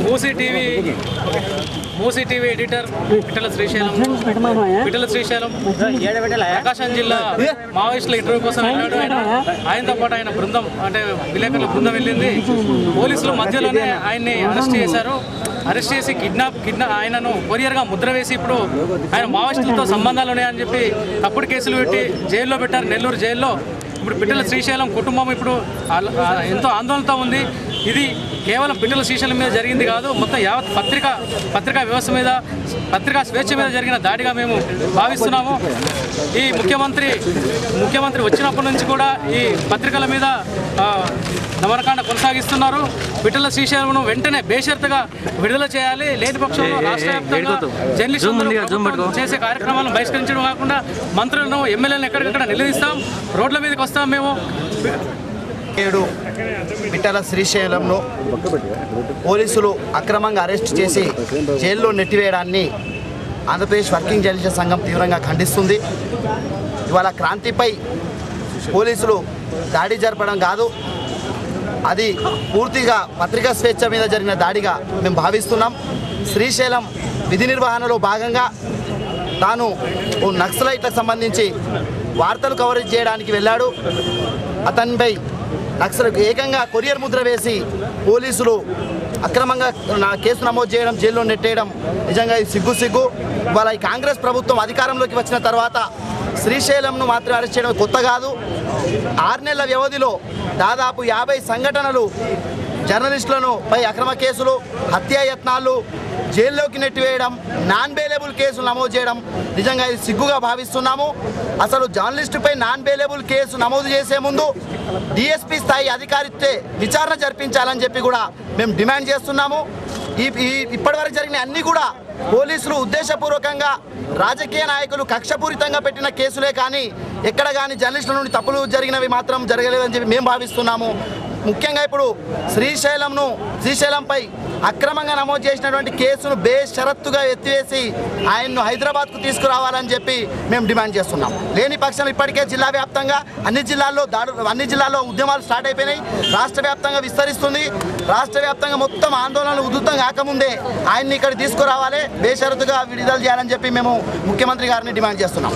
Musi TV editor పిట్టల శ్రీశైలం ప్రకాశం జిల్లా మావోయిస్టుల interview కోసం వెళ్ళాడు. ఆయనతో పాటు ఆయన బృందం అంటే విలేకరుల బృందం వెళ్ళింది. పోలీసులు మధ్యలోనే ఆయన్ని అరెస్ట్ చేశారు. అరెస్ట్ చేసి ఆయనను కొరియర్గా ముద్ర వేసి ఇప్పుడు ఆయన మావోయిస్టులతో సంబంధాలు ఉన్నాయని చెప్పి తప్పుడు కేసులు పెట్టి జైల్లో పెట్టారు, నెల్లూరు జైల్లో. ఇప్పుడు పిట్టల శ్రీశైలం కుటుంబం ఇప్పుడు ఎంతో ఆందోళనతో ఉంది. ఇది కేవలం పిట్టల శ్రీశైలం మీద జరిగింది కాదు, మొత్తం యావత్ పత్రికా వ్యవస్థ మీద, పత్రికా స్వేచ్ఛ మీద జరిగిన దాడిగా మేము భావిస్తున్నాము. ఈ ముఖ్యమంత్రి వచ్చినప్పటి నుంచి కూడా ఈ పత్రికల మీద దమనకాండ కొనసాగిస్తున్నారు. పిట్టల శ్రీశైలంను వెంటనే బేషరతుగా విడుదల చేయాలి. లేని పక్షంలో రాష్ట్ర వ్యాప్తంగా జర్నలిస్టులు చేసే కార్యక్రమాలను బహిష్కరించడం కాకుండా మంత్రులను, ఎమ్మెల్యేలను ఎక్కడికక్కడ నిలదీస్తాం, రోడ్ల మీదకి వస్తాం. మేము పిట్టల శ్రీశైలంను పోలీసులు అక్రమంగా అరెస్ట్ చేసి జైల్లో నెట్టివేయడాన్ని ఆంధ్రప్రదేశ్ వర్కింగ్ జర్నలిస్ట్ సంఘం తీవ్రంగా ఖండిస్తుంది. ఇవాళ క్రాంతిపై పోలీసులు దాడి జరపడం కాదు, అది పూర్తిగా పత్రికా స్వేచ్ఛ మీద జరిగిన దాడిగా మేము భావిస్తున్నాం. శ్రీశైలం విధి నిర్వహణలో భాగంగా తాను ఓ నక్సలైట్లకు సంబంధించి వార్తలు కవరేజ్ చేయడానికి వెళ్ళాడు. అతనిపై నక్సలకు ఏకంగా కొరియర్ ముద్ర వేసి పోలీసులు అక్రమంగా కేసు నమోదు చేయడం, జైల్లో నెట్టేయడం నిజంగా ఇది సిగ్గు. ఇవాళ ఈ కాంగ్రెస్ ప్రభుత్వం అధికారంలోకి వచ్చిన తర్వాత శ్రీశైలంను మాత్రం అరెస్ట్ చేయడం కొత్త కాదు. 6 నెలల వ్యవధిలో దాదాపు 50 సంఘటనలు, జర్నలిస్టులను పై అక్రమ కేసులు, హత్యాయత్నాలు, జైల్లోకి నెట్టివేయడం, నాన్ బెయిలబుల్ కేసులు నమోదు చేయడం నిజంగా ఇది సిగ్గుగా భావిస్తున్నాము. అసలు జర్నలిస్టుపై నాన్ బెయిలబుల్ కేసు నమోదు చేసే ముందు డిఎస్పీ స్థాయి అధికారితో విచారణ జరిపించాలని చెప్పి కూడా మేము డిమాండ్ చేస్తున్నాము. ఇప్పటివరకు జరిగిన అన్ని కూడా పోలీసులు ఉద్దేశపూర్వకంగా రాజకీయ నాయకులు కక్షపూరితంగా పెట్టిన కేసులే కానీ ఎక్కడ కానీ జర్నలిస్టుల నుండి తప్పులు జరిగినవి మాత్రం జరగలేదని చెప్పి మేము భావిస్తున్నాము. ముఖ్యంగా ఇప్పుడు శ్రీశైలంపై అక్రమంగా నమోదు చేసినటువంటి కేసును బేషరత్తుగా ఎత్తివేసి ఆయన్ను హైదరాబాద్కు తీసుకురావాలని చెప్పి మేము డిమాండ్ చేస్తున్నాం. లేని పక్షం ఇప్పటికే జిల్లా వ్యాప్తంగా అన్ని జిల్లాల్లో ఉద్యమాలు స్టార్ట్ అయిపోయినాయి. రాష్ట్ర వ్యాప్తంగా విస్తరిస్తుంది. రాష్ట్ర వ్యాప్తంగా మొత్తం ఆందోళనలు ఉధృతం కాకముందే ఆయన్ని ఇక్కడ తీసుకురావాలి, బేషరతుగా విడుదల చేయాలని చెప్పి మేము ముఖ్యమంత్రి గారిని డిమాండ్ చేస్తున్నాం.